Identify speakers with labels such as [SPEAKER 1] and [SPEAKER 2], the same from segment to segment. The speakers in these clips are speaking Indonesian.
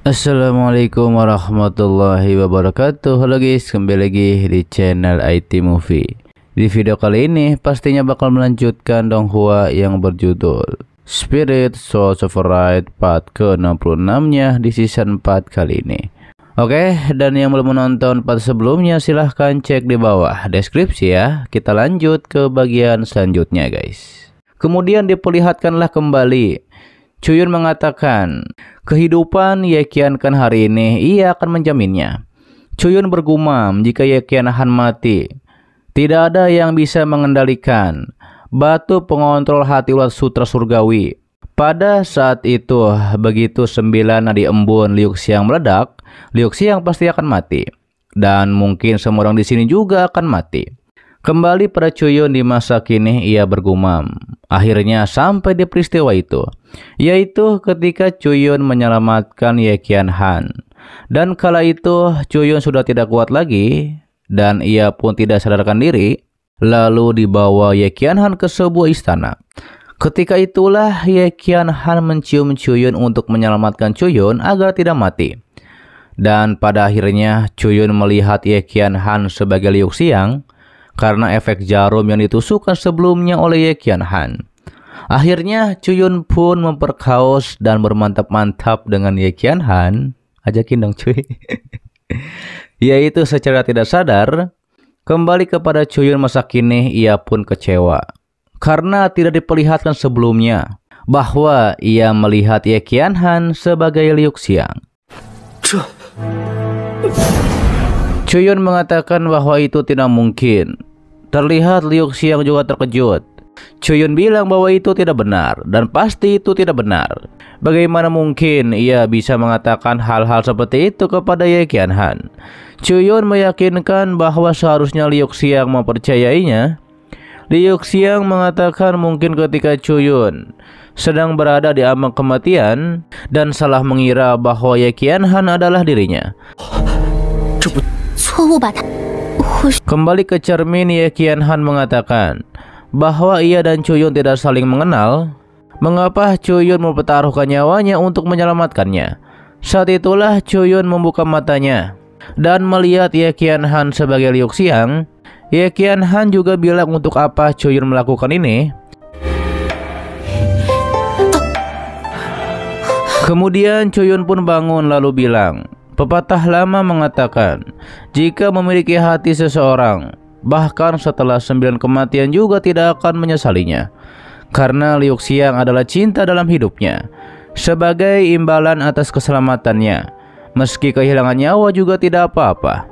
[SPEAKER 1] Assalamualaikum warahmatullahi wabarakatuh. Halo guys, kembali lagi di channel IT Movie. Di video kali ini pastinya bakal melanjutkan donghua yang berjudul Spirit Souls of Right part ke-66 nya di season 4 kali ini. Oke, dan yang belum menonton part sebelumnya silahkan cek di bawah deskripsi ya. Kita lanjut ke bagian selanjutnya guys. Kemudian diperlihatkanlah kembali Chuyun mengatakan, kehidupan Ye Qianhan hari ini ia akan menjaminnya. Chuyun bergumam jika Ye Qianhan mati, tidak ada yang bisa mengendalikan batu pengontrol hati ulat sutra surgawi. Pada saat itu, begitu 9 nadi embun Liu Xiang meledak, Liu Xiang pasti akan mati. Dan mungkin semua orang di sini juga akan mati. Kembali pada Chuyun di masa kini, ia bergumam. Akhirnya sampai di peristiwa itu, yaitu ketika Chuyun menyelamatkan Ye Qianhan. Dan kala itu Chuyun sudah tidak kuat lagi dan ia pun tidak sadarkan diri. Lalu dibawa Ye Qianhan ke sebuah istana. Ketika itulah Ye Qianhan mencium Chuyun untuk menyelamatkan Chuyun agar tidak mati. Dan pada akhirnya Chuyun melihat Ye Qianhan sebagai Liu Xiang karena efek jarum yang ditusukkan sebelumnya oleh Ye Qianhan. Akhirnya Chuyun pun memperkaos dan bermantap-mantap dengan Ye Qianhan. Ajakin dong cuy. Yaitu secara tidak sadar, kembali kepada Chuyun masa kini ia pun kecewa. Karena tidak diperlihatkan sebelumnya bahwa ia melihat Ye Qianhan sebagai Liu Xiang. Chuyun mengatakan bahwa itu tidak mungkin. Terlihat Liu Xiang juga terkejut. Chuyun bilang bahwa itu tidak benar dan pasti itu tidak benar. Bagaimana mungkin ia bisa mengatakan hal-hal seperti itu kepada Ye Qianhan? Chuyun meyakinkan bahwa seharusnya Liu Xiang mempercayainya. Liu Xiang mengatakan mungkin ketika Chuyun sedang berada di ambang kematian dan salah mengira bahwa Ye Qianhan adalah dirinya. Kembali ke cermin, Ye Qianhan mengatakan bahwa ia dan Chuyun tidak saling mengenal. Mengapa Chuyun mempertaruhkan nyawanya untuk menyelamatkannya? Saat itulah Chuyun membuka matanya dan melihat Ye Qianhan sebagai Liu Xiang. Ye Qianhan juga bilang untuk apa Chuyun melakukan ini. Kemudian Chuyun pun bangun lalu bilang, pepatah lama mengatakan, jika memiliki hati seseorang, bahkan setelah 9 kematian juga tidak akan menyesalinya. Karena Liu Xiang adalah cinta dalam hidupnya. Sebagai imbalan atas keselamatannya, meski kehilangan nyawa juga tidak apa-apa.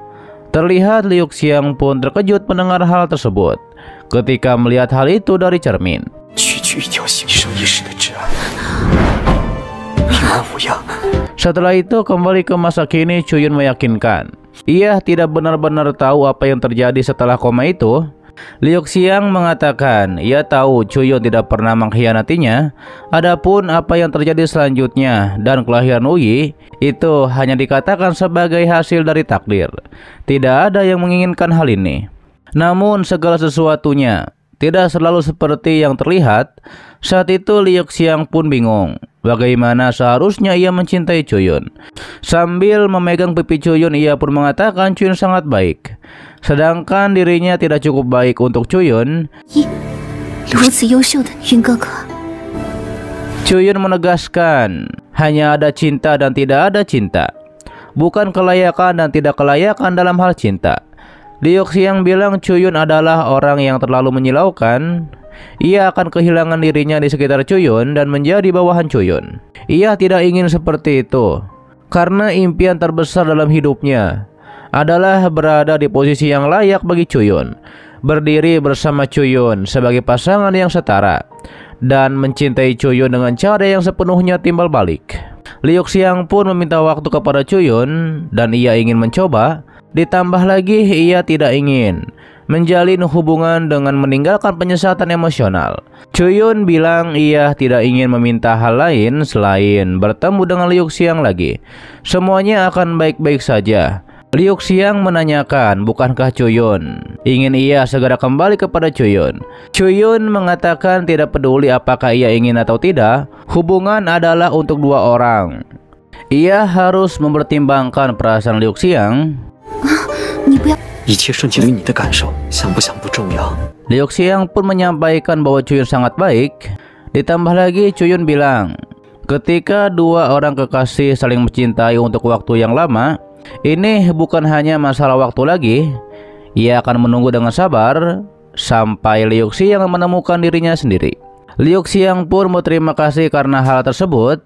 [SPEAKER 1] Terlihat Liu Xiang pun terkejut mendengar hal tersebut ketika melihat hal itu dari cermin. Setelah itu kembali ke masa kini, Chuyun meyakinkan ia tidak benar-benar tahu apa yang terjadi setelah koma itu. Liu Xiang mengatakan ia tahu Chuyun tidak pernah mengkhianatinya. Adapun apa yang terjadi selanjutnya dan kelahiran Wuyi itu hanya dikatakan sebagai hasil dari takdir. Tidak ada yang menginginkan hal ini. Namun segala sesuatunya tidak selalu seperti yang terlihat. Saat itu Liu Xiang pun bingung bagaimana seharusnya ia mencintai Chuyun. Sambil memegang pipi Chuyun, ia pun mengatakan Chuyun sangat baik, sedangkan dirinya tidak cukup baik untuk Chuyun. Chuyun menegaskan hanya ada cinta dan tidak ada cinta, bukan kelayakan dan tidak kelayakan dalam hal cinta. Liu Xiang bilang Chuyun adalah orang yang terlalu menyilaukan. Ia akan kehilangan dirinya di sekitar Chuyun dan menjadi bawahan Chuyun. Ia tidak ingin seperti itu, karena impian terbesar dalam hidupnya adalah berada di posisi yang layak bagi Chuyun, berdiri bersama Chuyun sebagai pasangan yang setara, dan mencintai Chuyun dengan cara yang sepenuhnya timbal balik. Liu Xiang pun meminta waktu kepada Chuyun dan ia ingin mencoba. Ditambah lagi ia tidak ingin menjalin hubungan dengan meninggalkan penyesatan emosional. Chuyun bilang ia tidak ingin meminta hal lain selain bertemu dengan Liu Xiang lagi. Semuanya akan baik-baik saja. Liu Xiang menanyakan bukankah Chuyun ingin ia segera kembali kepada Chuyun. Chuyun mengatakan tidak peduli apakah ia ingin atau tidak, hubungan adalah untuk dua orang. Ia harus mempertimbangkan perasaan Liu Xiang.
[SPEAKER 2] 你不要。
[SPEAKER 3] 一切顺其于你的感受，想不想不重要。
[SPEAKER 1] Liu Xiang pun menyampaikan bahwa Chuyun sangat baik. Ditambah lagi Chuyun bilang, ketika dua orang kekasih saling mencintai untuk waktu yang lama, ini bukan hanya masalah waktu lagi. Ia akan menunggu dengan sabar sampai Liu Xiang menemukan dirinya sendiri. Liu Xiang pun berterima kasih karena hal tersebut.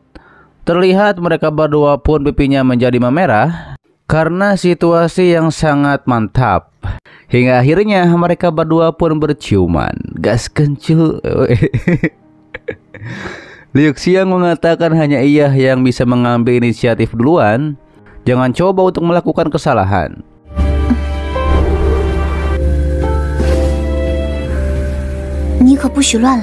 [SPEAKER 1] Terlihat mereka berdua pun pipinya menjadi memerah karena situasi yang sangat mantap. Hingga akhirnya mereka berdua pun berciuman. Gas kencul. Liu Xiang mengatakan hanya ia yang bisa mengambil inisiatif duluan. Jangan coba untuk melakukan kesalahan.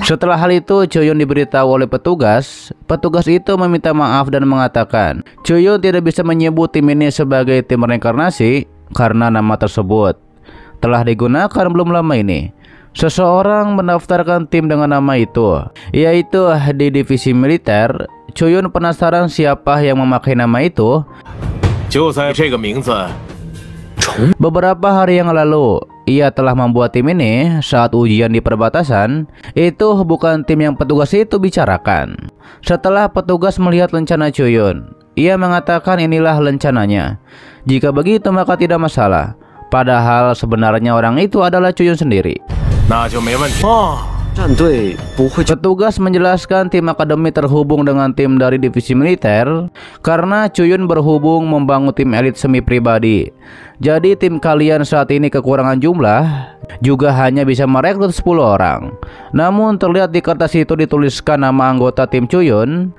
[SPEAKER 1] Setelah hal itu, Chuyun diberitahu oleh petugas. Petugas itu meminta maaf dan mengatakan Chuyun tidak bisa menyebut tim ini sebagai tim reinkarnasi karena nama tersebut telah digunakan belum lama ini. Seseorang mendaftarkan tim dengan nama itu, yaitu di divisi militer. Chuyun penasaran siapa yang memakai nama itu. Beberapa hari yang lalu, ia telah membuat tim ini saat ujian di perbatasan. Itu bukan tim yang petugas itu bicarakan. Setelah petugas melihat lencana Chuyun, ia mengatakan inilah lencananya. Jika begitu maka tidak masalah. Padahal sebenarnya orang itu adalah Chuyun sendiri. Petugas menjelaskan tim akademi terhubung dengan tim dari divisi militer karena Chuyun berhubung membangun tim elit semi pribadi. Jadi tim kalian saat ini kekurangan jumlah, juga hanya bisa merekrut 10 orang. Namun terlihat di kertas itu dituliskan nama anggota tim Chuyun,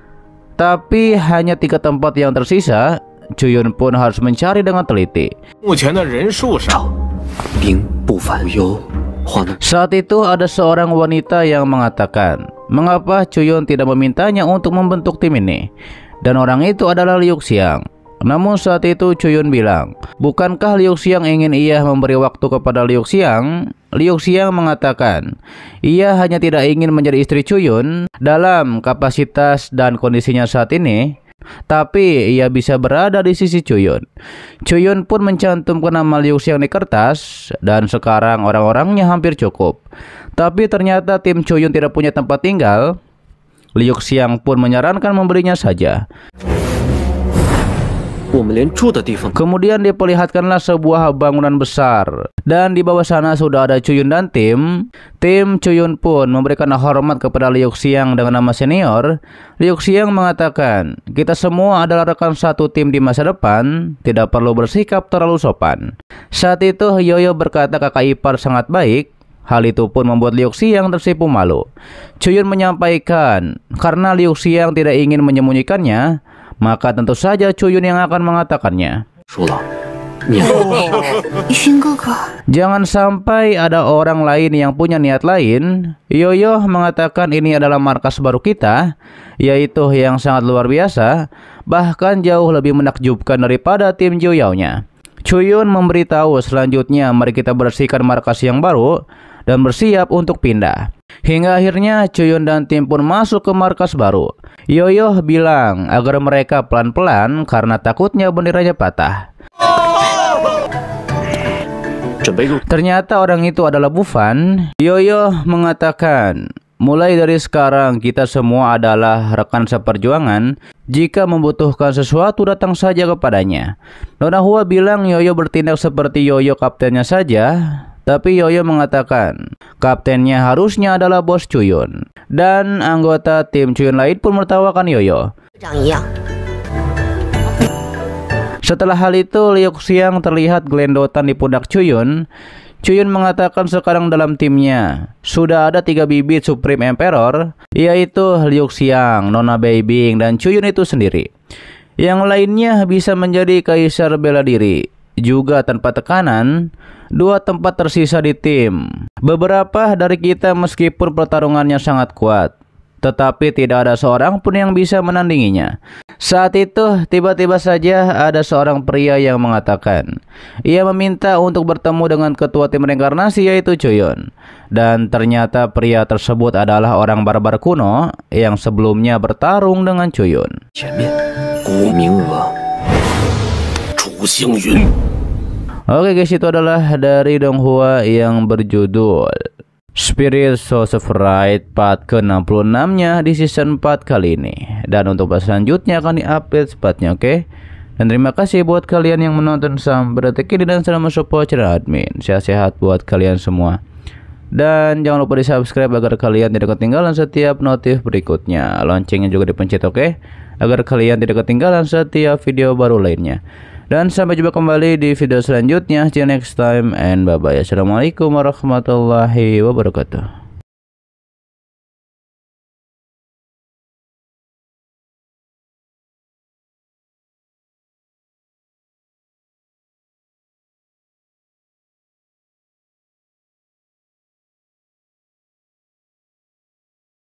[SPEAKER 1] tapi hanya 3 tempat yang tersisa. Chuyun pun harus mencari dengan teliti. Saat itu ada seorang wanita yang mengatakan, mengapa Chuyun tidak memintanya untuk membentuk tim ini? Dan orang itu adalah Liu Xiang. Namun saat itu Chuyun bilang, bukankah Liu Xiang ingin ia memberi waktu kepada Liu Xiang? Liu Xiang mengatakan, ia hanya tidak ingin menjadi istri Chuyun dalam kapasitas dan kondisinya saat ini, tapi ia bisa berada di sisi Chuyun. Chuyun pun mencantumkan nama Liu Xiang di kertas, dan sekarang orang-orangnya hampir cukup. Tapi ternyata tim Chuyun tidak punya tempat tinggal. Liu Xiang pun menyarankan memberinya saja. Kemudian diperlihatkanlah sebuah bangunan besar, dan di bawah sana sudah ada Chuyun dan tim. Tim Chuyun pun memberikan hormat kepada Liu Xiang dengan nama senior. Liu Xiang mengatakan, kita semua adalah rekan satu tim di masa depan, tidak perlu bersikap terlalu sopan. Saat itu Yoyo berkata kakak ipar sangat baik. Hal itu pun membuat Liu Xiang tersipu malu. Chuyun menyampaikan, karena Liu Xiang tidak ingin menyembunyikannya, maka tentu saja Chuyun yang akan mengatakannya. Jangan sampai ada orang lain yang punya niat lain. Yoyo mengatakan ini adalah markas baru kita, yaitu yang sangat luar biasa, bahkan jauh lebih menakjubkan daripada tim Joyao-nya. Chuyun memberitahu selanjutnya, mari kita bersihkan markas yang baru dan bersiap untuk pindah. Hingga akhirnya Chuyun dan tim pun masuk ke markas baru. Yoyo bilang agar mereka pelan-pelan karena takutnya benderanya patah. Ternyata orang itu adalah Bufan. Yoyo mengatakan, mulai dari sekarang kita semua adalah rekan seperjuangan. Jika membutuhkan sesuatu datang saja kepadanya. Nona Hua bilang Yoyo bertindak seperti Yoyo kaptennya saja. Tapi Yoyo mengatakan kaptennya harusnya adalah bos Chuyun. Dan anggota tim Chuyun lain pun menertawakan Yoyo. Setelah hal itu Liu Xiang terlihat gelendotan di pundak Chuyun. Chuyun mengatakan sekarang dalam timnya sudah ada 3 bibit Supreme Emperor, yaitu Liu Xiang, Nona Beibing, dan Chuyun itu sendiri. Yang lainnya bisa menjadi kaisar bela diri. Juga tanpa tekanan, 2 tempat tersisa di tim. Beberapa dari kita meskipun pertarungannya sangat kuat, tetapi tidak ada seorang pun yang bisa menandinginya. Saat itu tiba-tiba saja ada seorang pria yang mengatakan ia meminta untuk bertemu dengan ketua tim reinkarnasi, yaitu Chuyun. Dan ternyata pria tersebut adalah orang barbar kuno yang sebelumnya bertarung dengan Chuyun.
[SPEAKER 3] 前面，顾明娥、楚星云。
[SPEAKER 1] Oke guys, itu adalah dari Donghua yang berjudul Spirit Source of Right part ke-66-nya di season 4 kali ini. Dan untuk part selanjutnya akan di-update cepatnya, oke? Dan terima kasih buat kalian yang menonton sampai detik ini dan selalu support channel admin. Sehat-sehat buat kalian semua. Dan jangan lupa di-subscribe agar kalian tidak ketinggalan setiap notif berikutnya. Loncengnya juga dipencet, oke? Agar kalian tidak ketinggalan setiap video baru lainnya. Dan sampai jumpa kembali di video selanjutnya. See you next time and bye-bye. Assalamualaikum warahmatullahi wabarakatuh.